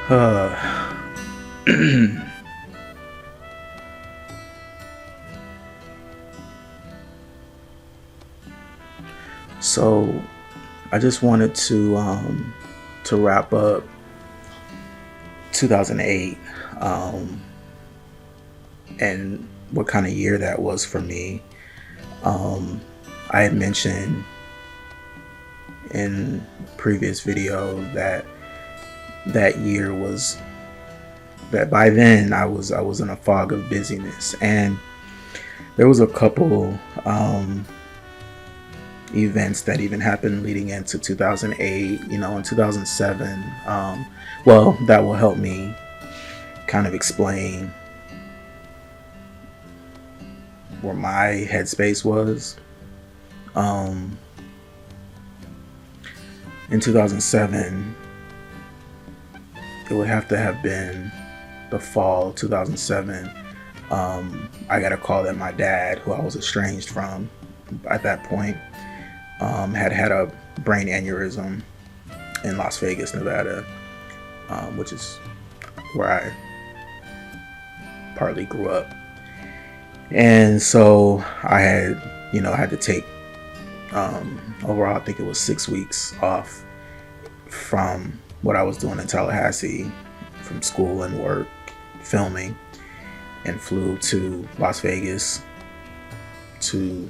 Uh, so I just wanted to wrap up 2008 and what kind of year that was for me. I had mentioned in previous video that year was that by then I was in a fog of busyness, and there was a couple events that even happened leading into 2008, in 2007. Well, that will help me kind of explain where my headspace was. In 2007, it would have to have been the fall of 2007. I got a call that my dad, who I was estranged from at that point, had a brain aneurysm in Las Vegas, Nevada, which is where I partly grew up. And so I had to take overall, I think it was 6 weeks off from what I was doing in Tallahassee, from school and work, filming, and flew to Las Vegas to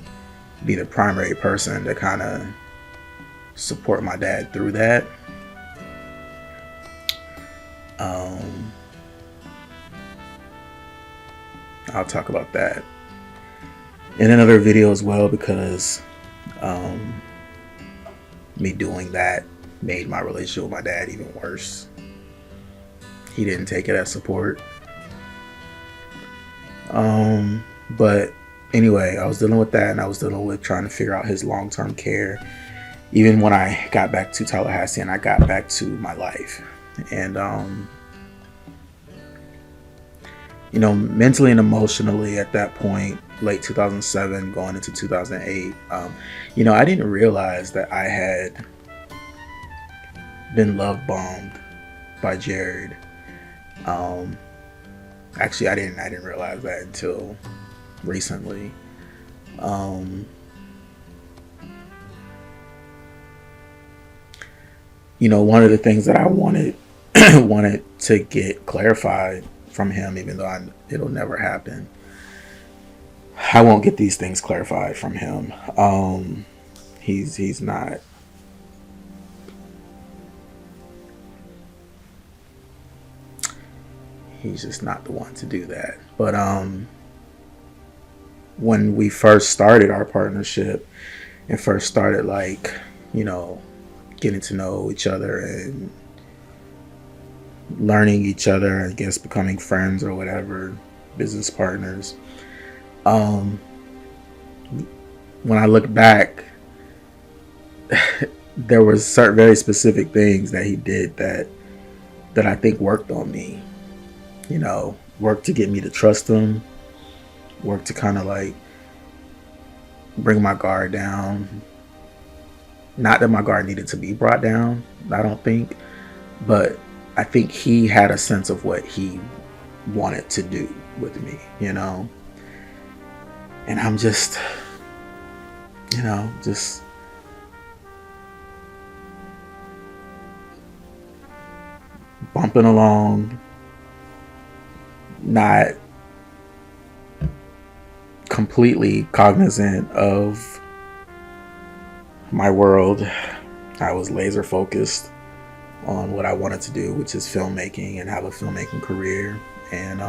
be the primary person to kind of support my dad through that. I'll talk about that in another video as well, because me doing that made my relationship with my dad even worse. He didn't take it as support. But anyway, I was dealing with that, and I was dealing with trying to figure out his long-term care, even when I got back to Tallahassee and I got back to my life. And mentally and emotionally at that point, late 2007 going into 2008, I didn't realize that I had been love bombed by Jared. Actually, I didn't realize that until recently. One of the things that I wanted to get clarified from him, even though it'll never happen, I won't get these things clarified from him. He's not. He's just not the one to do that. But when we first started our partnership and first started, getting to know each other and learning each other, I guess becoming friends or whatever, business partners. When I look back, there were certain very specific things that he did that I think worked on me. Worked to get me to trust him, worked to kind of bring my guard down. Not that my guard needed to be brought down, I don't think, but I think he had a sense of what he wanted to do with me, and I'm just bumping along, not completely cognizant of my world. I was laser focused on what I wanted to do, which is filmmaking and have a filmmaking career. And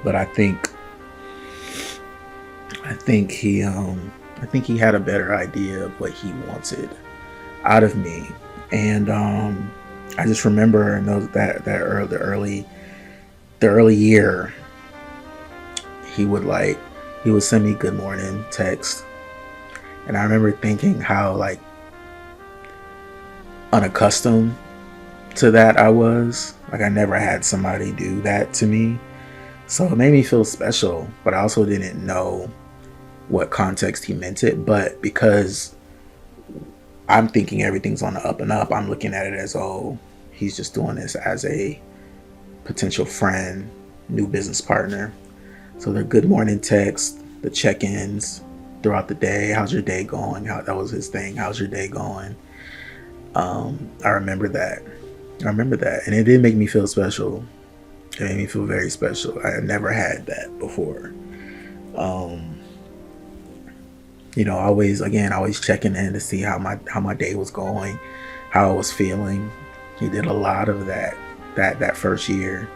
but I think he had a better idea of what he wanted out of me. And I just remember that the early year, he would send me good morning text, and I remember thinking how unaccustomed to that I was. I never had somebody do that to me, so it made me feel special. But I also didn't know what context he meant it. But because I'm thinking everything's on the up and up, I'm looking at it as, oh, he's just doing this as a potential friend, new business partner. So they're good morning texts, the check-ins throughout the day. How's your day going? That was his thing. How's your day going? I remember that. And it did make me feel special. It made me feel very special. I had never had that before. Always checking in to see how my day was going, how I was feeling. He did a lot of that first year.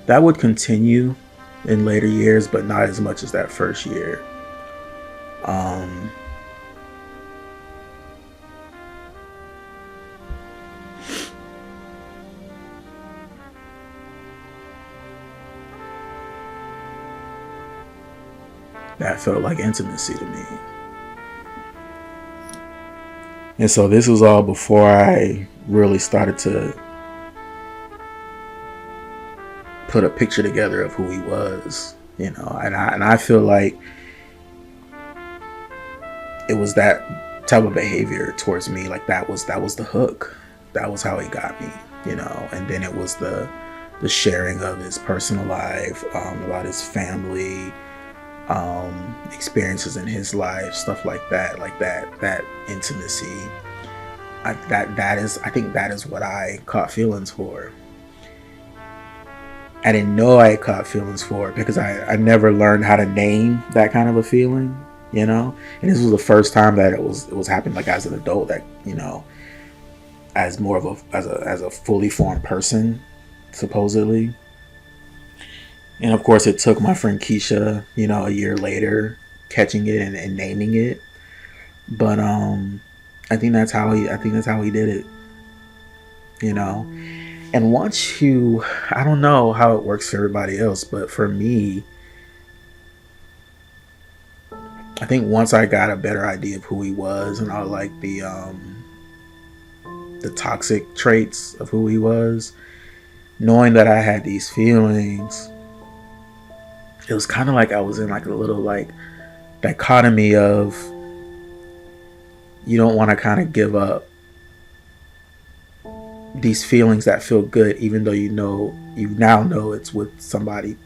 That would continue in later years, but not as much as that first year. That felt like intimacy to me. And so this was all before I really started to put a picture together of who he was, and I feel like it was that type of behavior towards me, like that was the hook. That was how he got me, and then it was the sharing of his personal life, about his family, experiences in his life, stuff like that intimacy. I think that is what I caught feelings for. I didn't know I caught feelings for it because I never learned how to name that kind of a feeling, and this was the first time that it was happening, like as an adult, that, as more of as a fully formed person, supposedly. And of course it took my friend Keisha, a year later, catching it and naming it. But I think that's how he did it. And once I don't know how it works for everybody else, but for me, I think once I got a better idea of who he was and all like the toxic traits of who he was, knowing that I had these feelings, it was kind of like I was in like a little like dichotomy of, you don't want to kind of give up these feelings that feel good, even though you now know it's with somebody,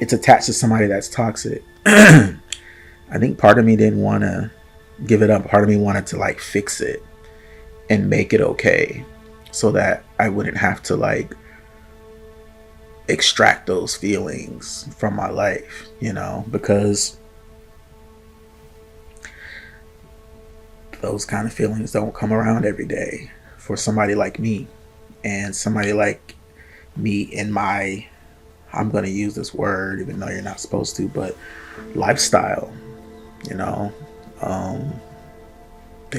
it's attached to somebody that's toxic. I think part of me didn't want to give it up. Part of me wanted to like fix it and make it okay, so that I wouldn't have to like extract those feelings from my life, because those kind of feelings don't come around every day for somebody like me, and somebody like me in my, I'm going to use this word even though you're not supposed to, but lifestyle, they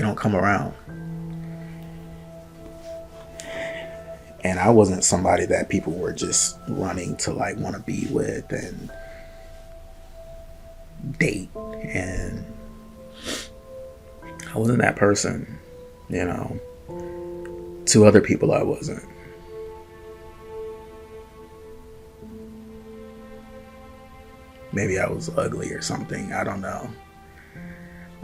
don't come around. And I wasn't somebody that people were just running to like want to be with and date, and I wasn't that person, to other people I wasn't. Maybe I was ugly or something, I don't know.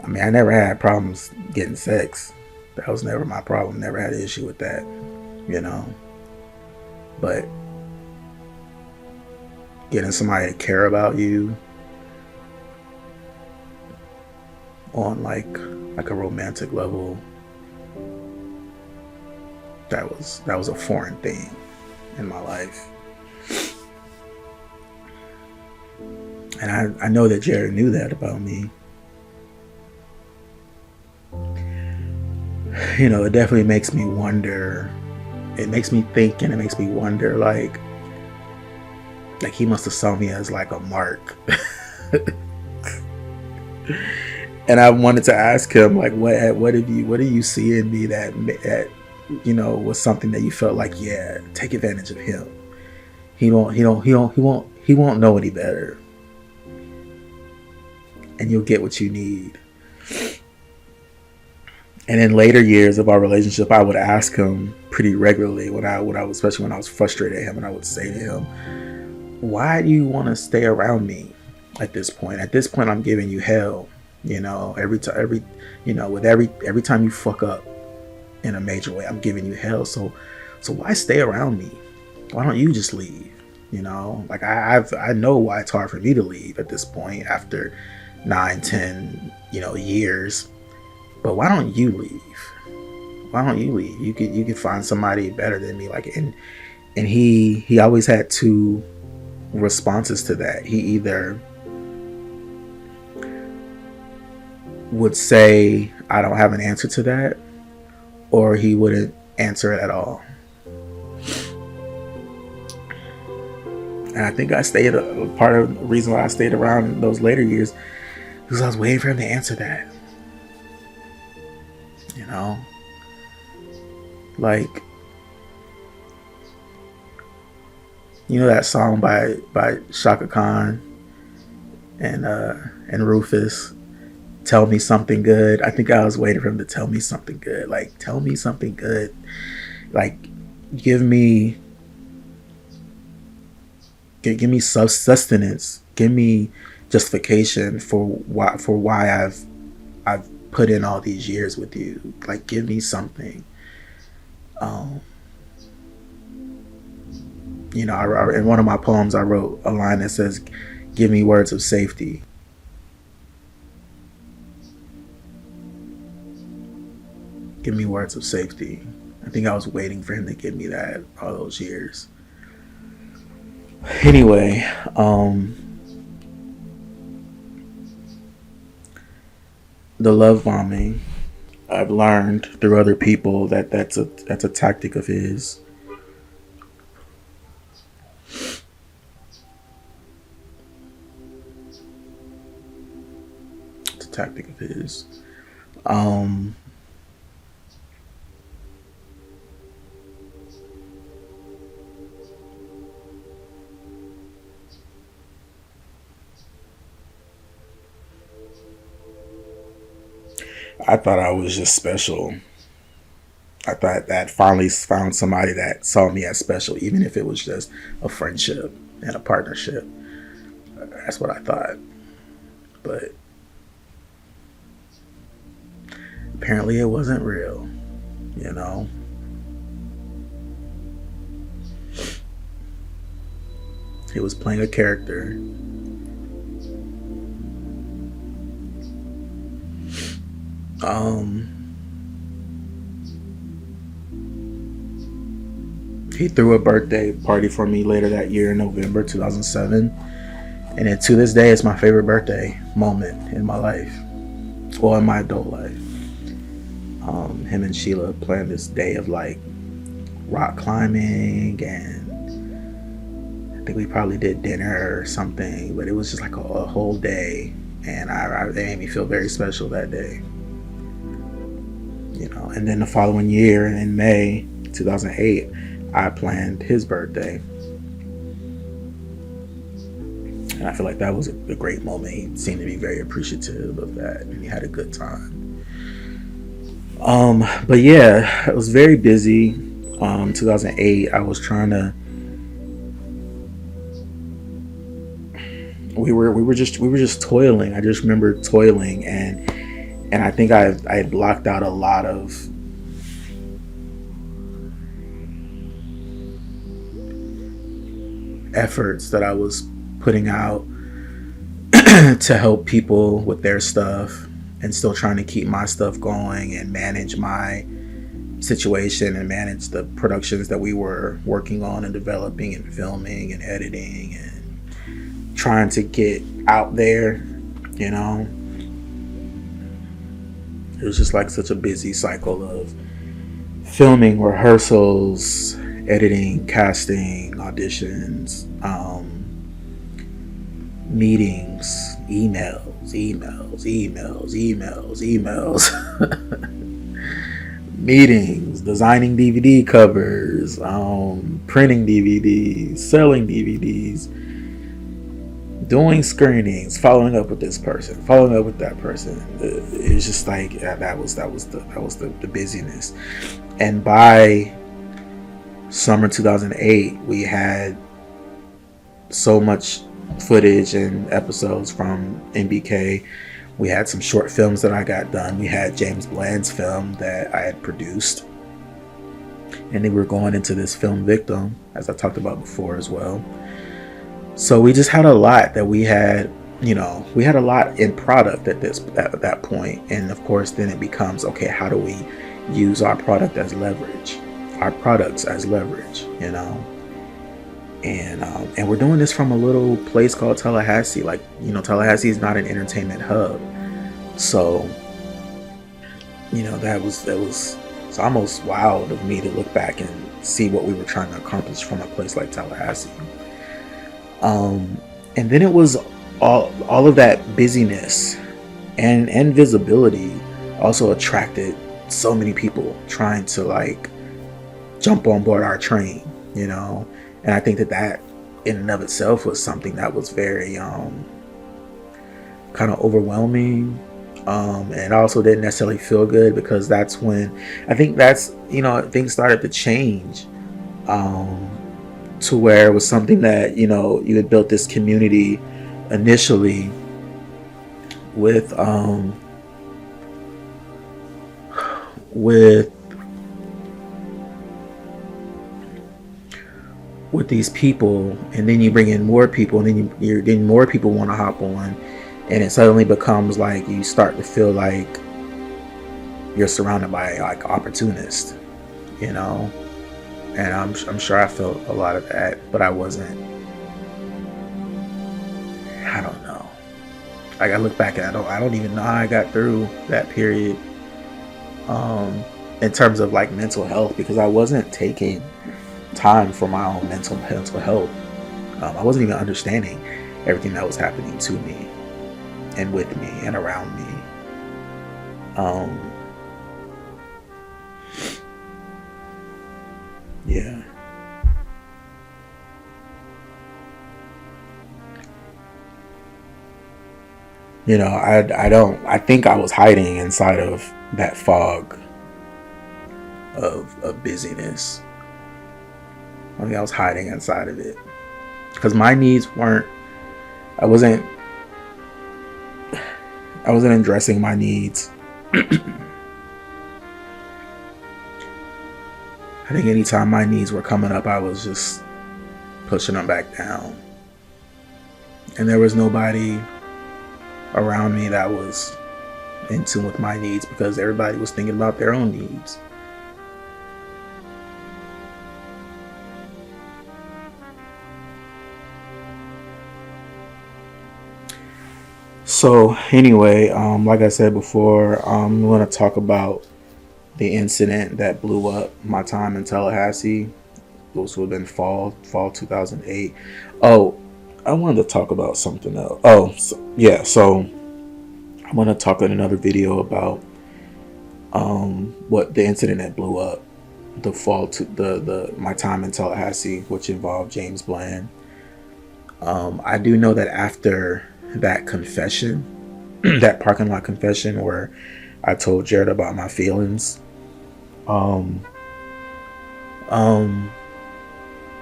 I mean, I never had problems getting sex. That was never my problem, never had an issue with that, But getting somebody to care about you on like a romantic level, that was a foreign thing in my life. And I know that Jared knew that about me. It definitely makes me wonder. It makes me think, and it makes me wonder, like he must have saw me as like a mark. And I wanted to ask him, like, what do you see in me that was something that you felt like, yeah, take advantage of him. He won't know any better, and you'll get what you need. And in later years of our relationship, I would ask him pretty regularly especially when I was frustrated at him, and I would say to him, why do you want to stay around me at this point? At this point, I'm giving you hell. Every time you fuck up in a major way, I'm giving you hell. So why stay around me? Why don't you just leave? Like I know why it's hard for me to leave at this point after 9-10 years. But why don't you leave? Why don't you leave? You could find somebody better than me. Like, and he always had two responses to that. He either would say, I don't have an answer to that, or he wouldn't answer it at all. And I think I stayed, part of the reason why I stayed around in those later years, because I was waiting for him to answer that. Like, that song by Shaka Khan and Rufus, Tell Me Something Good. I think I was waiting for him to tell me something good. Like, tell me something good. Like, give me sustenance. Give me justification for why I've put in all these years with you. Like, give me something. In one of my poems, I wrote a line that says, "Give me words of safety." Give me words of safety. I think I was waiting for him to give me that all those years. Anyway, the love bombing, I've learned through other people that's a tactic of his. It's a tactic of his. I thought I was just special. I thought that I finally found somebody that saw me as special, even if it was just a friendship and a partnership. That's what I thought. But apparently it wasn't real, He was playing a character. He threw a birthday party for me later that year in November 2007, and then to this day it's my favorite birthday moment in my life, well, in my adult life. Him and Sheila planned this day of like rock climbing, and I think we probably did dinner or something, but it was just like a whole day, and they made me feel very special that day. And then the following year, in May 2008, I planned his birthday. And I feel like that was a great moment. He seemed to be very appreciative of that, and he had a good time. But yeah, I was very busy. 2008, I was trying to. We were just toiling. I just remember toiling, and I think I had blocked out a lot of efforts that I was putting out to help people with their stuff, and still trying to keep my stuff going and manage my situation and manage the productions that we were working on and developing and filming and editing and trying to get out there, It was just like such a busy cycle of filming, rehearsals, editing, casting, auditions, meetings, emails, meetings, designing DVD covers, printing DVDs, selling DVDs, doing screenings, following up with this person, following up with that person. It was just like, yeah, that was the busyness. And by summer 2008, we had so much footage and episodes from MBK. We had some short films that I got done. We had James Bland's film that I had produced. And then we were going into this film Victim, as I talked about before as well. So we just had a lot that we had, we had a lot in product at that point. And of course, then it becomes, okay, how do we use our product as leverage? Our products as leverage, And we're doing this from a little place called Tallahassee. Like, Tallahassee is not an entertainment hub. So, that was it's almost wild of me to look back and see what we were trying to accomplish from a place like Tallahassee. And then it was all of that busyness and visibility also attracted so many people trying to like jump on board our train, and I think that in and of itself was something that was very kind of overwhelming. And it also didn't necessarily feel good, because that's when I think things started to change, to where it was something that, you had built this community initially with these people, and then you bring in more people, and then more people want to hop on, and it suddenly becomes like you start to feel like you're surrounded by like opportunists, and I'm sure I felt a lot of that, but I wasn't. I don't know. Like, I look back at it, I don't even know how I got through that period, in terms of like mental health, because I wasn't taking time for my own mental health. I wasn't even understanding everything that was happening to me and with me and around me. Yeah. I think I was hiding inside of that fog of busyness. I think I was hiding inside of it, because my needs I wasn't addressing my needs. I think anytime my needs were coming up, I was just pushing them back down. And there was nobody around me that was in tune with my needs, because everybody was thinking about their own needs. So anyway, like I said before, I'm going to talk about the incident that blew up my time in Tallahassee. Those would have been fall 2008. Oh, I wanted to talk about something else. So I'm going to talk in another video about what the incident that blew up my time in Tallahassee, which involved James Bland. I do know that after that confession, that parking lot confession where I told Jared about my feelings,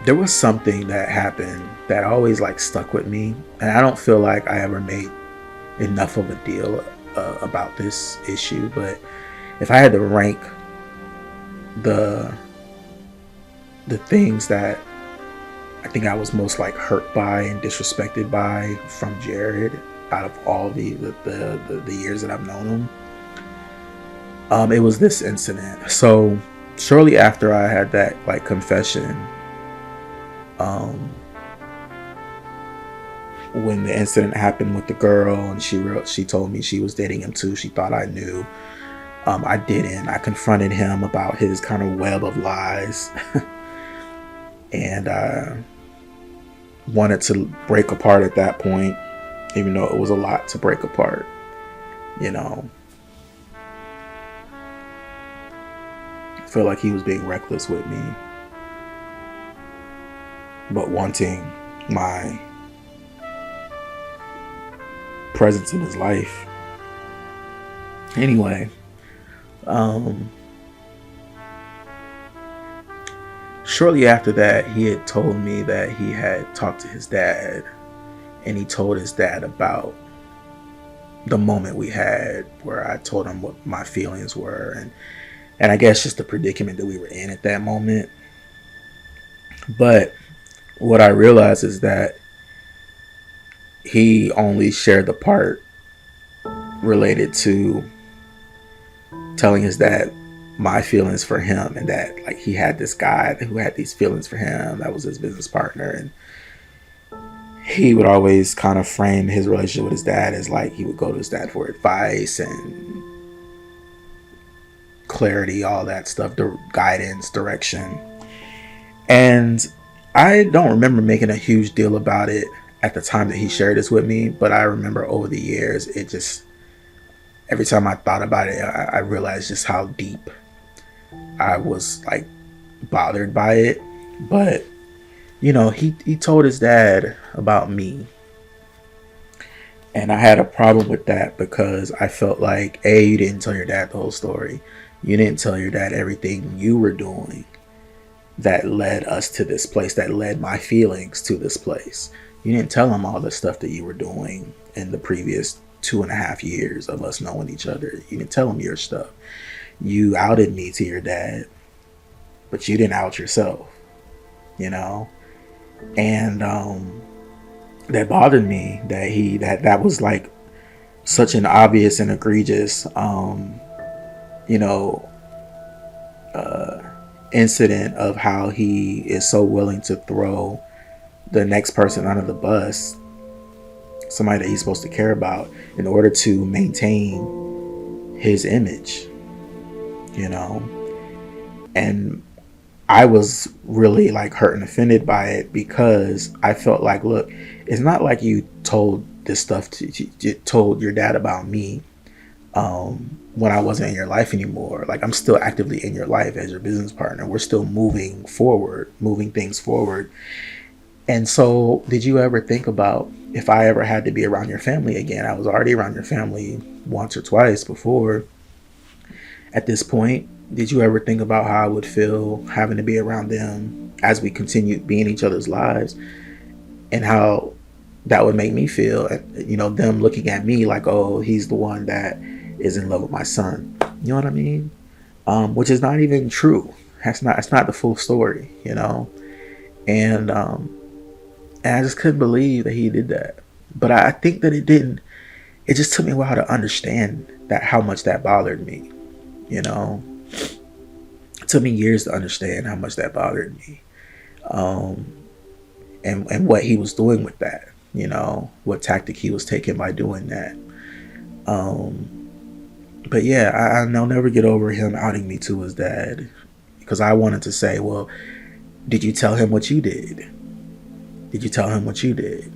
there was something that happened that always like stuck with me, and I don't feel like I ever made enough of a deal about this issue. But if I had to rank the things that I think I was most like hurt by and disrespected by from Jared out of all the years that I've known him, it was this incident. So shortly after I had that like confession, when the incident happened with the girl, and she told me she was dating him too, she thought I knew. I didn't. I confronted him about his kind of web of lies. And I wanted to break apart at that point, even though it was a lot to break apart, I feel like he was being reckless with me, but wanting my presence in his life. Anyway, Shortly after that, he had told me that he had talked to his dad, and he told his dad about the moment we had where I told him what my feelings were, and I guess just the predicament that we were in at that moment. But what I realized is that he only shared the part related to telling his dad my feelings for him, and that like he had this guy who had these feelings for him that was his business partner, and he would always kind of frame his relationship with his dad as like he would go to his dad for advice and clarity, all that stuff, guidance, direction. And I don't remember making a huge deal about it at the time that he shared this with me, but I remember over the years, it just, every time I thought about it, I realized just how deep I was like bothered by it. But you know, he told his dad about me, and I had a problem with that because I felt like, A, you didn't tell your dad the whole story. You didn't tell your dad everything you were doing that led us to this place, that led my feelings to this place. You didn't tell him all the stuff that you were doing in the previous 2.5 years of us knowing each other. You didn't tell him your stuff. You outed me to your dad, but you didn't out yourself, you know? And that bothered me, that was like such an obvious and egregious incident of how he is so willing to throw the next person under the bus, somebody that he's supposed to care about, in order to maintain his image, you know. And I was really like hurt and offended by it, because I felt like, look, it's not like you told this stuff you told your dad about me when I wasn't in your life anymore. Like, I'm still actively in your life as your business partner. We're still moving things forward. And so did you ever think about if I ever had to be around your family again? I was already around your family once or twice before. At this point, did you ever think about how I would feel having to be around them as we continued being in each other's lives, and how that would make me feel, you know, them looking at me like, oh, he's the one that is in love with my son. You know what I mean? Which is not even true. It's not the full story, you know? And I just couldn't believe that he did that. But I think that it just took me a while to understand that, how much that bothered me, you know? It took me years to understand how much that bothered me. And what he was doing with that, you know, what tactic he was taking by doing that. But yeah, I'll never get over him outing me to his dad, because I wanted to say, well, did you tell him what you did? Did you tell him what you did?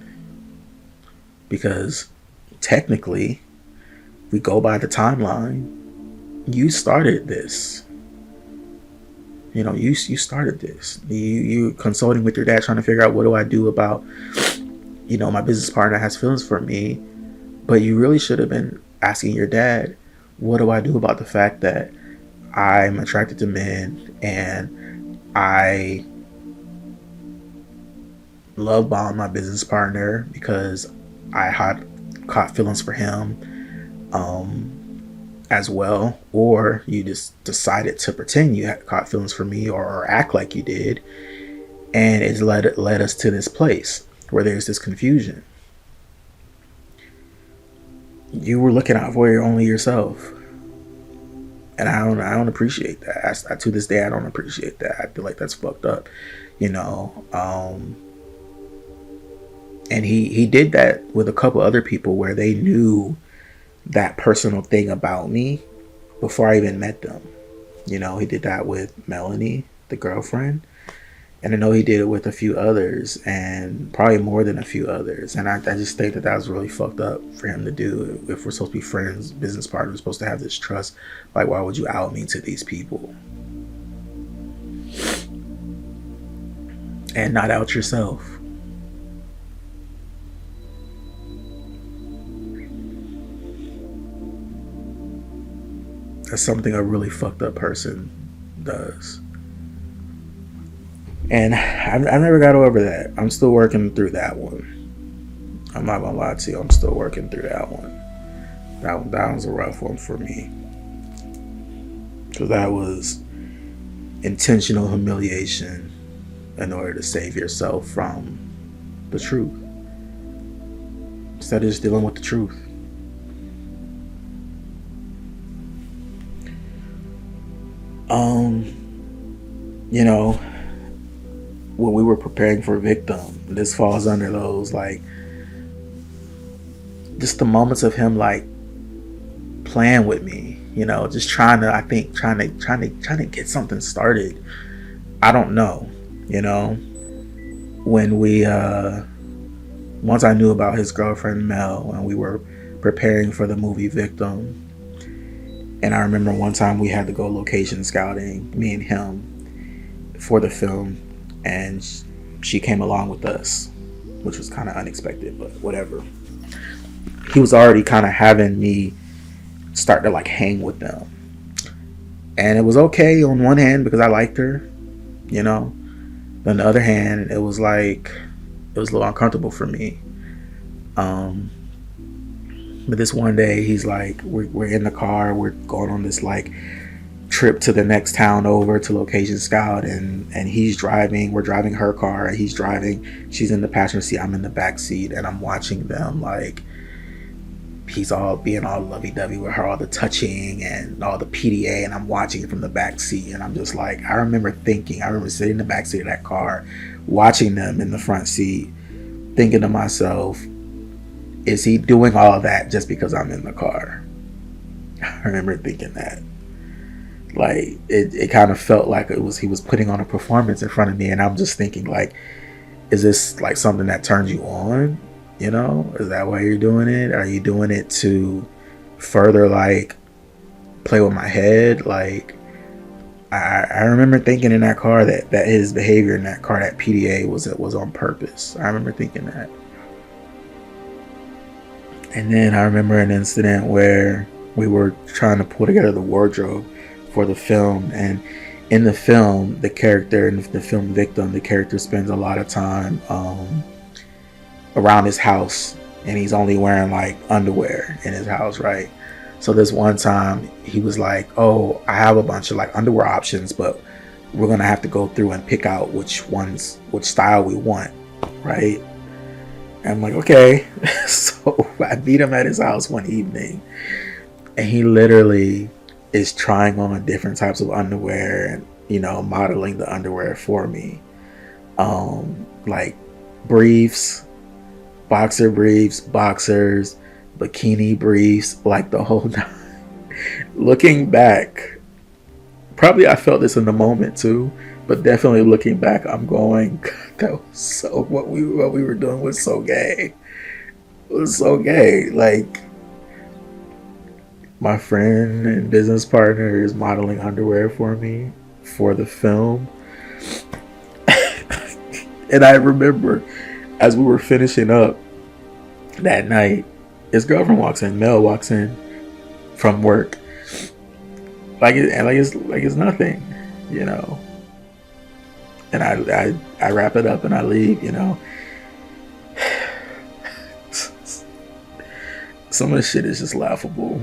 Because technically, we go by the timeline, you started this. You know, you started this. You consulting with your dad, trying to figure out, what do I do about, you know, my business partner has feelings for me. But you really should have been asking your dad, what do I do about the fact that I'm attracted to men and I love bomb my business partner because I had caught feelings for him as well, or you just decided to pretend you had caught feelings for me, or act like you did, and it's led us to this place where there's this confusion. You were looking out for only yourself, and I don't appreciate that. To this day, I don't appreciate that. I feel like that's fucked up, you know. And he did that with a couple other people where they knew that personal thing about me before I even met them. You know, he did that with Melanie, the girlfriend, and I know he did it with a few others, and probably more than a few others. And I just think that was really fucked up for him to do. If we're supposed to be friends, business partners, supposed to have this trust, like, why would you out me to these people and not out yourself? That's something a really fucked up person does. And I never got over that. I'm still working through that one. I'm not gonna lie to you, I'm still working through that one. That was a rough one for me. Because that was intentional humiliation in order to save yourself from the truth. Instead of just dealing with the truth. You know, when we were preparing for Victim, this falls under those, like, just the moments of him, like, playing with me, you know, just trying to get something started. I don't know, you know, when we, once I knew about his girlfriend Mel and we were preparing for the movie Victim, and I remember one time we had to go location scouting, me and him, for the film, and she came along with us, which was kind of unexpected, but whatever. He was already kind of having me start to like hang with them, and it was okay on one hand because I liked her, you know. But on the other hand, it was like it was a little uncomfortable for me. But this one day, he's like, we're in the car, we're going on this like trip to the next town over to location scout, and he's driving, we're driving her car, and he's driving, she's in the passenger seat, I'm in the back seat, and I'm watching them, like, he's all being all lovey-dovey with her, all the touching and all the PDA, and I'm watching it from the back seat, and I'm just like, I remember sitting in the back seat of that car, watching them in the front seat, thinking to myself, is he doing all of that just because I'm in the car? I remember thinking that. Like, it kind of felt like he was putting on a performance in front of me, and I'm just thinking, like, is this like something that turns you on? You know, is that why you're doing it? Are you doing it to further like play with my head? Like, I remember thinking in that car that his behavior in that car, that PDA was on purpose. I remember thinking that. And then I remember an incident where we were trying to pull together the wardrobe for the film, and in the film, the character in the film Victim, the character spends a lot of time around his house, and he's only wearing like underwear in his house, right? So this one time he was like, oh, I have a bunch of like underwear options, but we're gonna have to go through and pick out which style we want, right? And I'm like, okay. So I beat him at his house one evening, and he literally is trying on different types of underwear and, you know, modeling the underwear for me. Like briefs, boxer briefs, boxers, bikini briefs, like the whole time. Looking back, probably I felt this in the moment too, but definitely looking back, I'm going, God, that was so, what we were doing was so gay. It was so gay. Like, my friend and business partner is modeling underwear for me for the film. And I remember as we were finishing up that night, his girlfriend walks in, Mel walks in from work. Like it's nothing, you know. And I wrap it up and I leave, you know. Some of the shit is just laughable.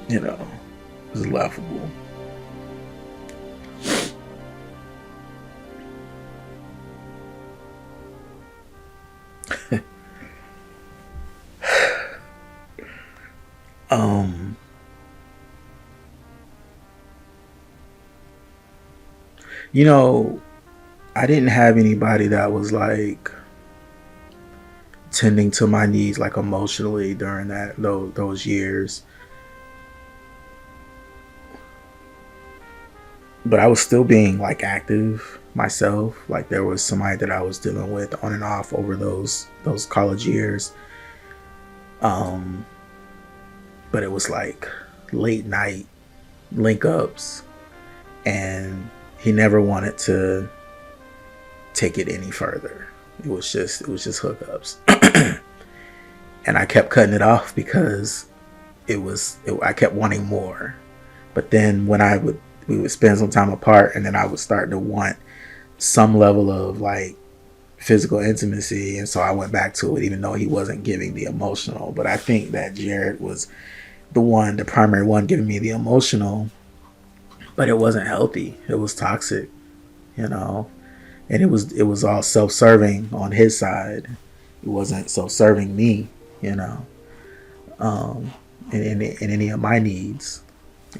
You know, it's laughable. You know, I didn't have anybody that was like tending to my needs like emotionally during those years. But I was still being like active myself. Like, there was somebody that I was dealing with on and off over those college years. But it was like late night link ups, and he never wanted to take it any further. It was just hookups. And I kept cutting it off because I kept wanting more. But then when I would we would spend some time apart, and then I would start to want some level of like physical intimacy, and so I went back to it even though he wasn't giving the emotional. But I think that Jared was the primary one giving me the emotional, but it wasn't healthy. It was toxic, you know. And it was all self-serving on his side. It wasn't self-serving me, you know. In any of my needs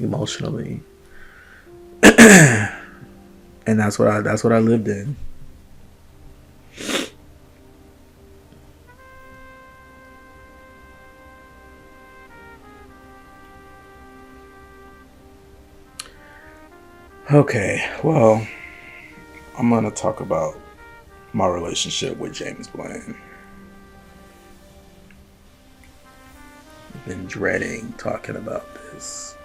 emotionally. And that's what I lived in. Okay, well, I'm gonna talk about my relationship with James Blaine. I've been dreading talking about this.